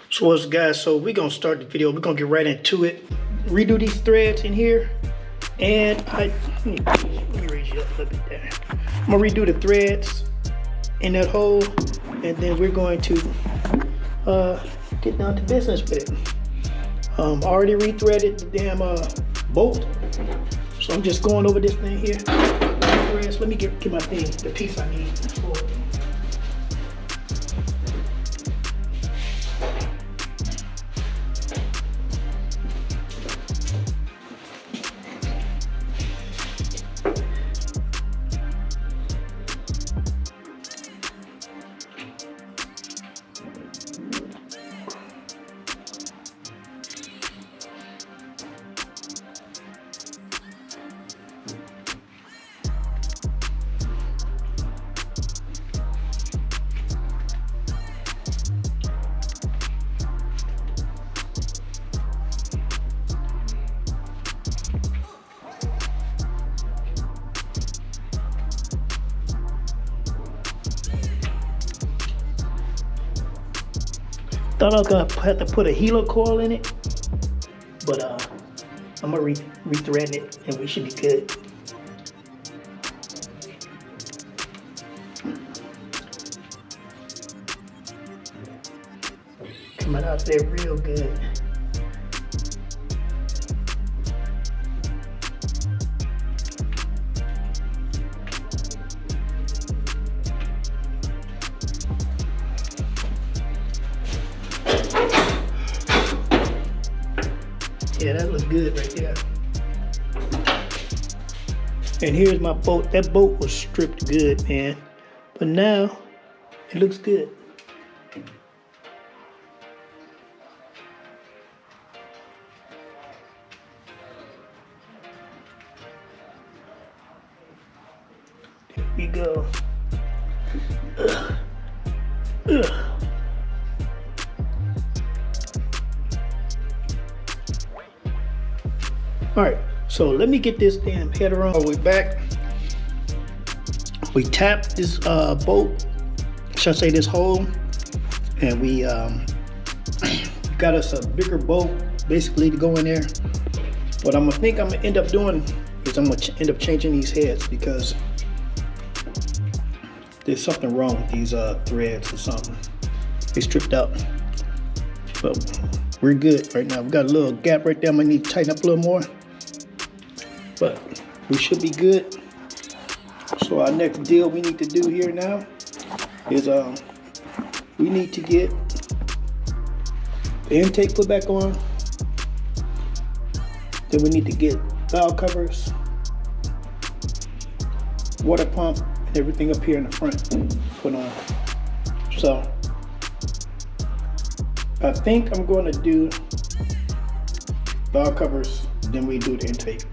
So what's guys, so we're gonna start the video. We're gonna get right into it. Redo these threads in here. And let me raise you up a little bit there. I'm gonna redo the threads in that hole, and then we're going to get down to business with it. Already rethreaded the damn bolt. So I'm just going over this thing here. Threads. Let me get my thing, the piece I need for it. Thought I was gonna have to put a helo coil in it, but I'm gonna rethread it and we should be good. Coming out there real good. Yeah, that looks good right there. And here's my bolt. That bolt was stripped good, man. But now, it looks good. There we go. Ugh. All right, so let me get this damn header on. We're back. We tapped this bolt, should I say this hole, and we got us a bigger bolt basically to go in there. What I'm gonna end up doing is I'm gonna end up changing these heads because there's something wrong with these threads or something. They stripped out, but we're good right now. We got a little gap right there. I'm gonna need to tighten up a little more. But we should be good. So our next deal we need to do here now is we need to get the intake put back on. Then we need to get valve covers, water pump, and everything up here in the front put on. So I think I'm going to do valve covers, then we do the intake.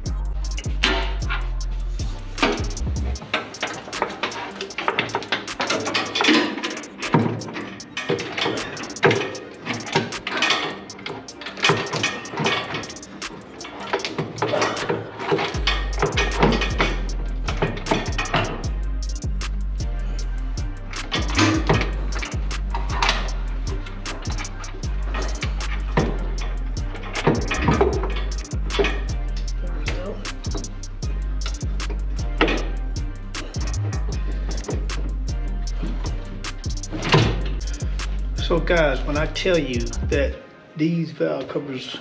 So guys, when I tell you that these valve covers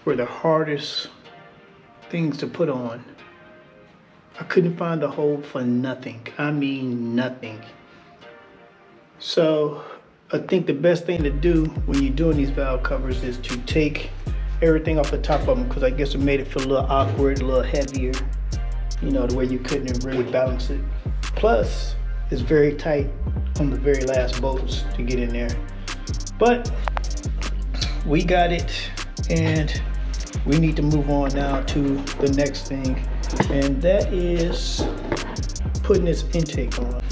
were the hardest things to put on, I couldn't find a hole for nothing. I mean nothing. So I think the best thing to do when you're doing these valve covers is to take everything off the top of them, because I guess it made it feel a little awkward, a little heavier, you know, the way you couldn't really balance it. Plus, it's very tight on the very last bolts to get in there. But we got it, and we need to move on now to the next thing, and that is putting this intake on.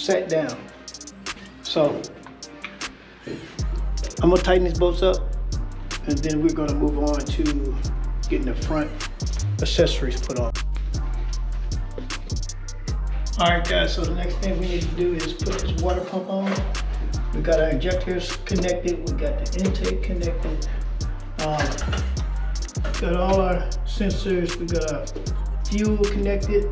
sat down. So I'm gonna tighten these bolts up, and then we're gonna move on to getting the front accessories put on. All right guys, so the next thing we need to do is put this water pump on. We got our injectors connected, we got the intake connected. Got all our sensors, we got our fuel connected.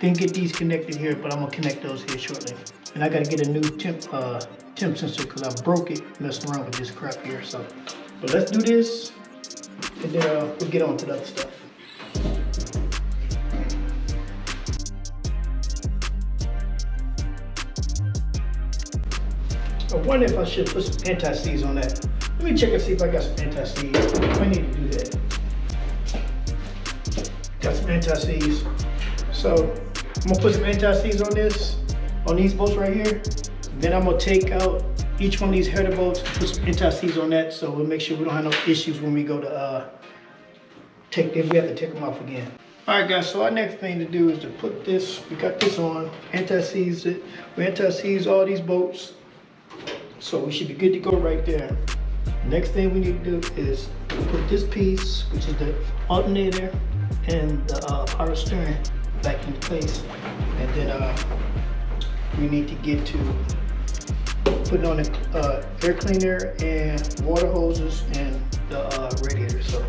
Didn't get these connected here, but I'm gonna connect those here shortly. And I gotta get a new temp sensor because I broke it messing around with this crap here. So, but let's do this, and then we'll get on to the other stuff. I wonder if I should put some anti-seize on that. Let me check and see if I got some anti-seize. I need to do that. Got some anti-seize. So I'm gonna put some anti-seize on this, on these bolts right here. Then I'm gonna take out each one of these header bolts, put some anti-seize on that, so we'll make sure we don't have no issues when we go to if we have to take them off again. All right guys, so our next thing to do is to put this, we got this on, anti-seize it. We anti-seize all these bolts. So we should be good to go right there. Next thing we need to do is put this piece, which is the alternator and the power steering, back into place. And then we need to get to putting on the air cleaner and water hoses and the radiator. So.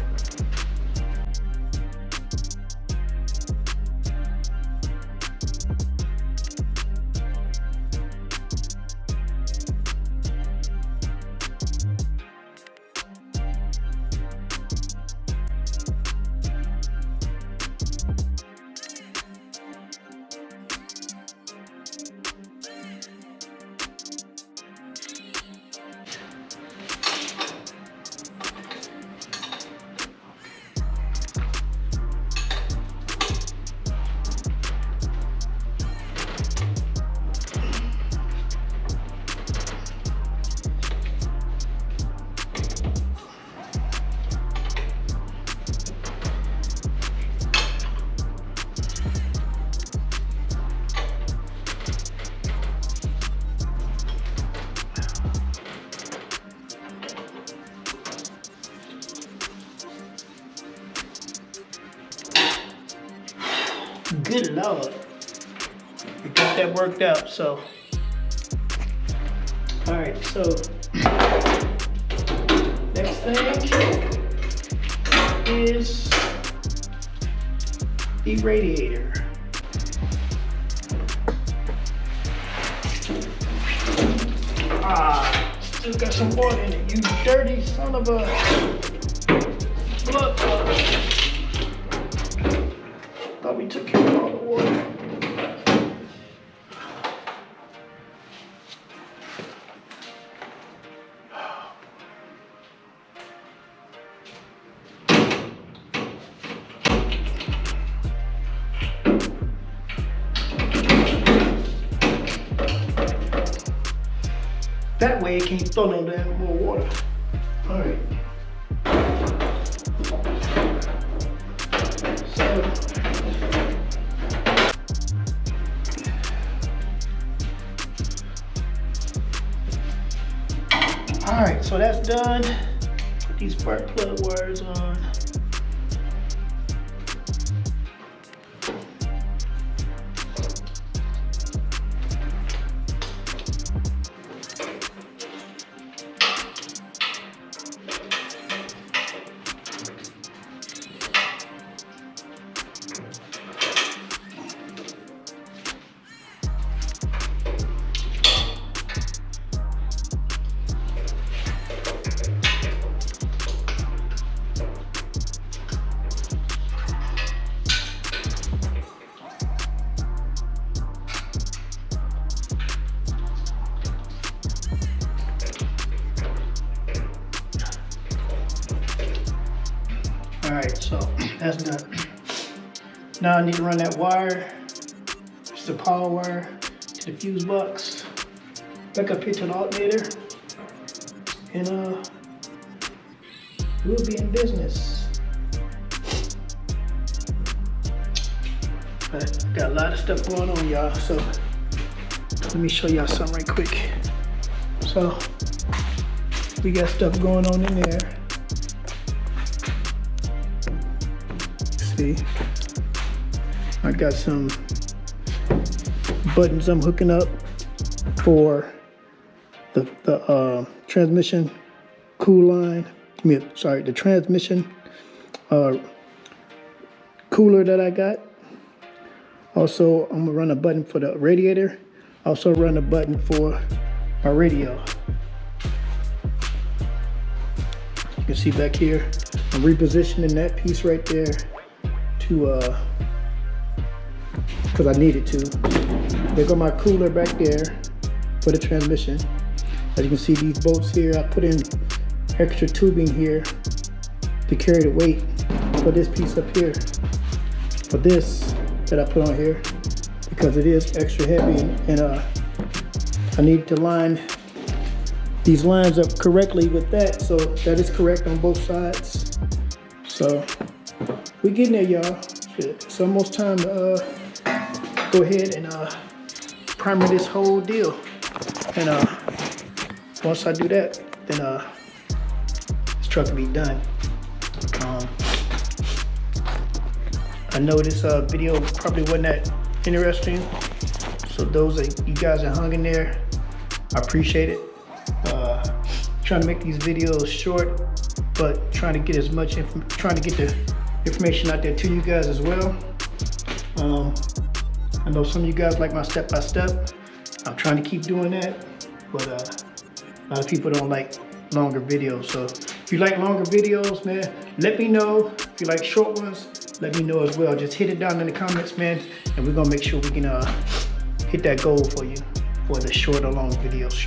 Good Lord. We got that worked out, so. All right, so next thing is the radiator. Still got some water in it, you dirty son of a blood clot. Thought we took care of all the water. That way it can't throw no damn more water. All right. All right, so that's done. Put these spark plug wires on. All right, so that's done. Now I need to run that wire, it's the power wire, to the fuse box, back up here to the alternator, and we'll be in business. But got a lot of stuff going on, y'all, so let me show y'all something right quick. So we got stuff going on in there. See, I got some buttons I'm hooking up for the transmission cool line. The transmission cooler that I got. Also, I'm gonna run a button for the radiator. Also run a button for my radio. You can see back here, I'm repositioning that piece right there to, because I needed to. There go my cooler back there for the transmission. As you can see, these bolts here, I put in extra tubing here to carry the weight for this piece up here. For this that I put on here, because it is extra heavy, and I need to line these lines up correctly with that, so that is correct on both sides. So we getting there, y'all. It's almost time to go ahead and primer this whole deal. And once I do that, then this truck will be done. I know this video probably wasn't that interesting, so those that you guys that hung in there, I appreciate it. Trying to make these videos short, but trying to get as much trying to get the information out there to you guys as well. I know some of you guys like my step-by-step. I'm trying to keep doing that, but a lot of people don't like longer videos. So if you like longer videos, man, let me know. If you like short ones, let me know as well. Just hit it down in the comments, man, and we're gonna make sure we can hit that goal for you for the short or longer videos.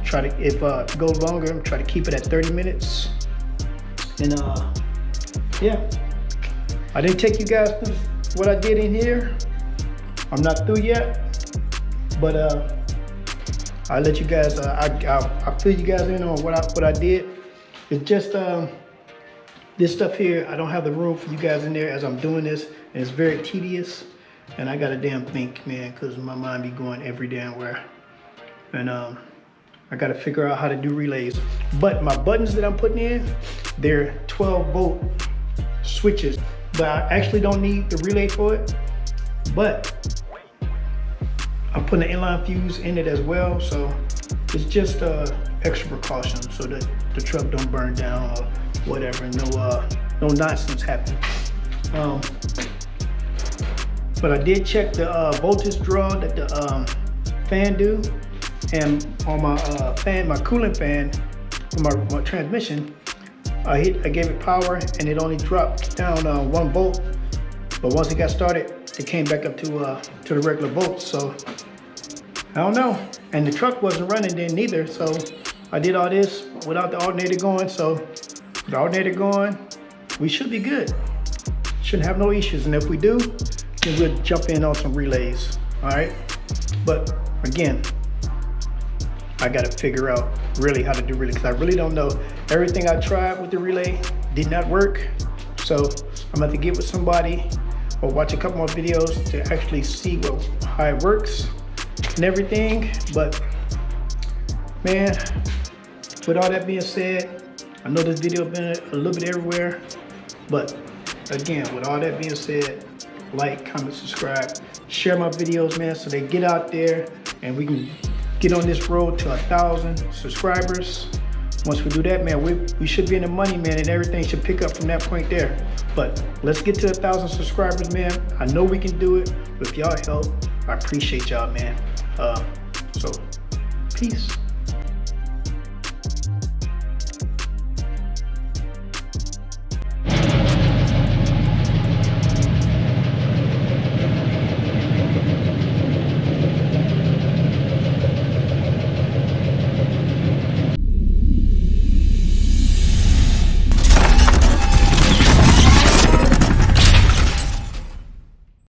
Try to, if go longer, try to keep it at 30 minutes. And yeah, I didn't take you guys through what I did in here. I'm not through yet, but I'll let you guys, I'll fill you guys in on what I did. It's just this stuff here, I don't have the room for you guys in there as I'm doing this, and it's very tedious, and I gotta damn think, man, because my mind be going every damn where. And I gotta figure out how to do relays. But my buttons that I'm putting in, they're 12-volt switches, but I actually don't need the relay for it. But I'm putting an inline fuse in it as well, so it's just extra precaution so that the truck don't burn down or whatever, no nonsense happen. But I did check the voltage draw that the fan do, and on my my cooling fan for my transmission, I gave it power and it only dropped down 1 volt. But once it got started, it came back up to the regular volts. So I don't know. And the truck wasn't running then neither. So I did all this without the alternator going. So with the alternator going, we should be good. Shouldn't have no issues. And if we do, then we'll jump in on some relays. All right. But again, I got to figure out really how to do relay, because I really don't know. Everything I tried with the relay did not work. So I'm going to get with somebody or watch a couple more videos to actually see how it works and everything. But man, with all that being said, I know this video been a little bit everywhere, but again, with all that being said, like, comment, subscribe, share my videos, man, so they get out there and we can get on this road to 1,000 subscribers. Once we do that, man, we should be in the money, man, and everything should pick up from that point there. But let's get to 1,000 subscribers, man. I know we can do it with y'all help. I appreciate y'all, man. So peace.